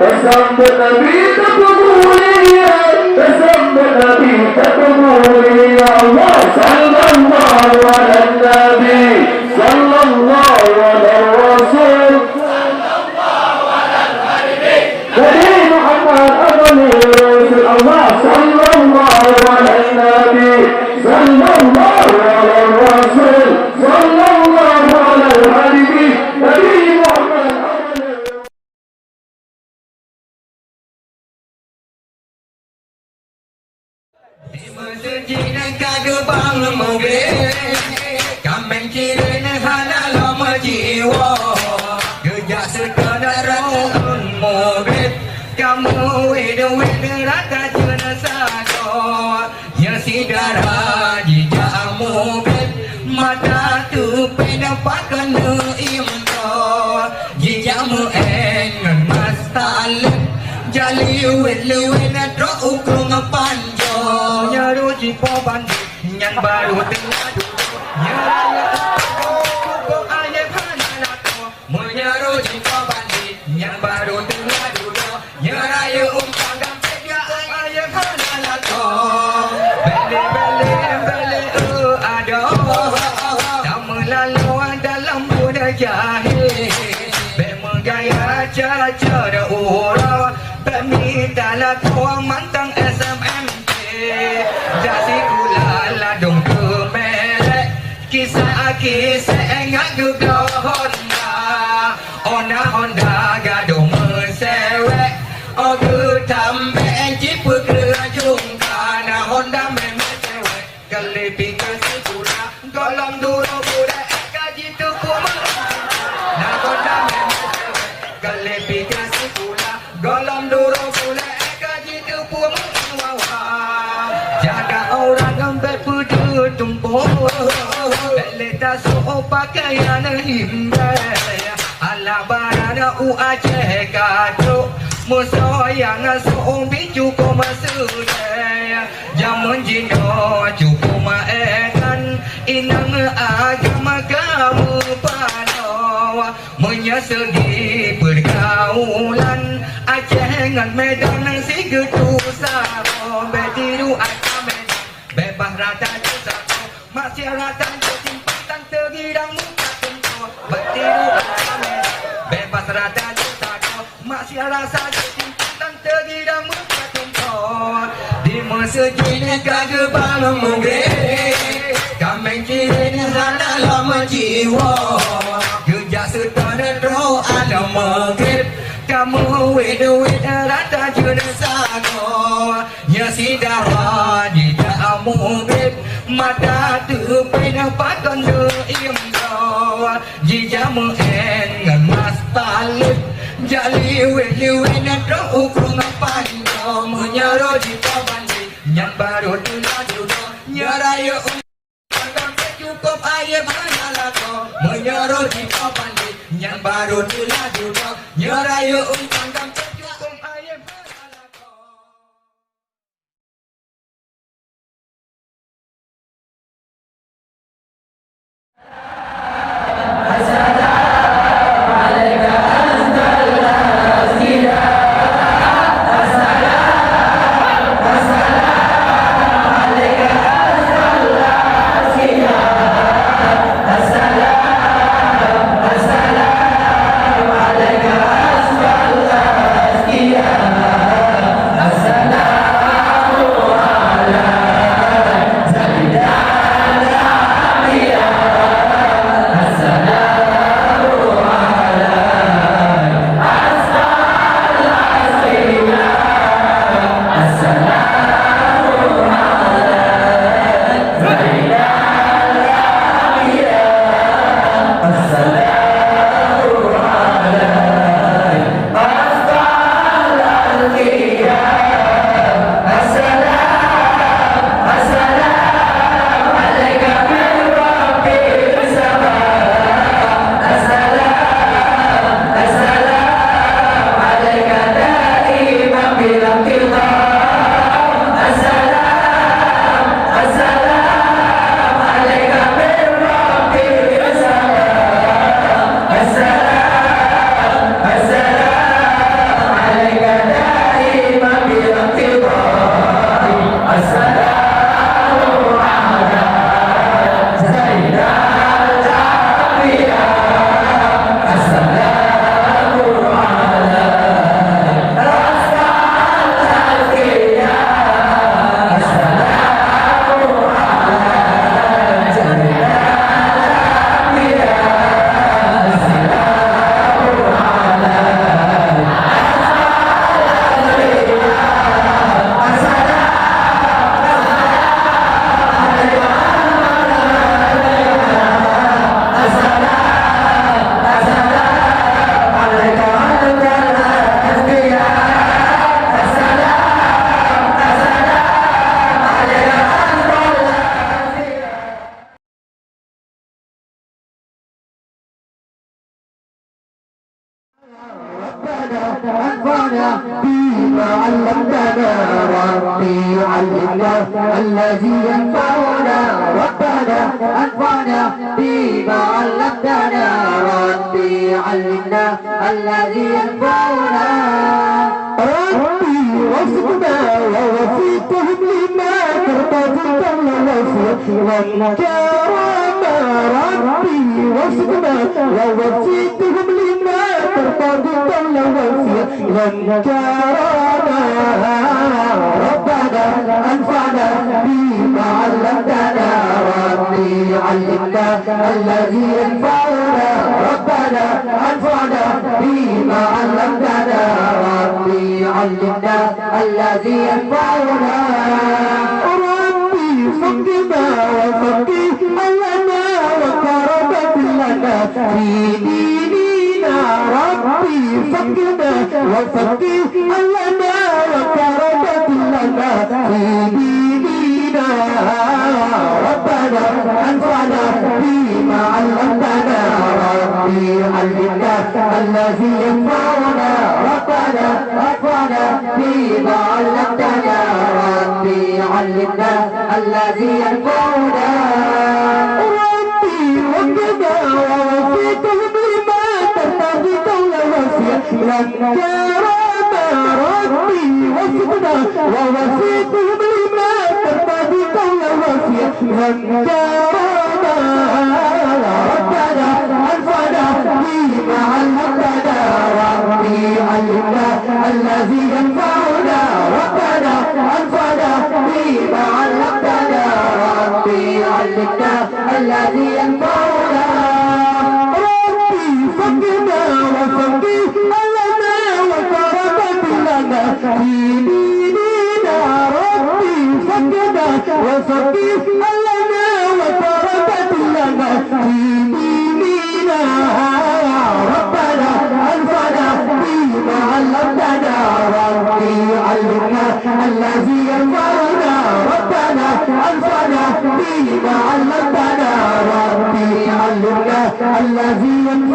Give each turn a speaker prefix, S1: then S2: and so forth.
S1: Tersambut Nabi terpemulia, tersambut Nabi terpemulia. Allah sallallahu alaihi Nabi, sallallahu alaihi Rasul, Nabi Muhammad SAW. Allah sallallahu alaihi Nabi, sallallahu alaihi Rasul, sallallahu alaihi Nabi Muhammad.
S2: Masjid kadu bang moge, kamen kiri hana lama jiwa, kerja sekadar raun moge, kamu wedo rata cuna sado, ya sidara jija moge, mata tu penampakan imto, jija mu engan mastalek, jali welu tro ukrung panjo. Nyaru jipo bandit yang baru tengah duduk, nyaraya kok ayah hanalato. Menyaru jipo bandit yang baru tengah duduk, nyaraya panggang tiga ayah hanalato. Bele ada tak melalu dalam budaya jahil. Bermegaya cara-cara orang, bermintalah kau mantang SMM. Jasi kulala dong kemelek, kisah enggak juga Honda gadong mesewek. Oh getambe jipu kerajung kana Honda memesewek. Kelepi kasih pula golong dulu budak gaji tu kuma. Na Honda memesewek. Kelepi kasih pula golong dulu budak gaji tu kuma. Orang berpudu tumpuk, beleta so pakaian himbe, ala barana u Aceh kacau, musuh yang so biju ko masude, jamun jino cukup maekan, inang agama kamu pano, menyesegi pergaulan, Aceh dengan Medan si getusa, betiru bebas rata satu, masyarakat bersimpatan tergidang muka tentu. Bertiru kami, bebas rata satu, masyarakat bersimpatan tergidang muka tentu. Di masjid kagak bang moge, kami kiri hana lama jiwa, kerja setara roh ada maghrib. Kamu wedo rata juna sago, ya sidara jika mugib, mata tu penampakan imdo, jika mengan mas talib, jali weli tro ukrung panjo, menyaro jika bandit, yang baru dulu nyarayo cukup ayam hanalato, menyaro jika bandit, yang baru dulu nyarayo panggang cukup ayam hanalato.
S1: Assalamualaikum أنفعنا بما علمتنا ربي علمنا الذي ينفعنا ربنا أنفعنا بما علمتنا ربي علمنا الذي ينفعنا ربي وفقنا ووفقهم لما ترتضي والكرم ربي وفقنا ووفقهم لما ترتضي والكرم ربنا أنفعنا بما علمتنا ربي علمنا الذي ينفعنا ربنا أنفعنا بما علمتنا ربي علمنا الذي ينفعنا ربي فقنا وفقه لنا وكرمة لنا في ديننا ربي فقنا وفقه لنا وكرمة لنا في ديننا ربنا أنفعنا بما علمتنا ربي علمنا الذي ينفعنا ربنا أنفعنا بما علمتنا ربي علمنا الذي ينفعنا ربي وفقنا ووفقهم لما ترتضي قول وفيا لن كرم ربي وفقنا ووفقهم لما ترتضي قول وفيا لن كرم ربنا أنفعنا بما علمتنا ربي علمنا الذي ينفعنا ربنا أنفعنا بما علمتنا ربي علمنا الذي ينفعنا ربي فقنا وفقه لنا وكرمة لنا في ديننا ربي فقنا وفقه لنا وكرمة لنا في ديننا ربنا أنفعنا بما علمتنا ربي علمنا الذي ينفعنا ربنا أنفعنا بما علمتنا ربي علمنا الذي ينفعنا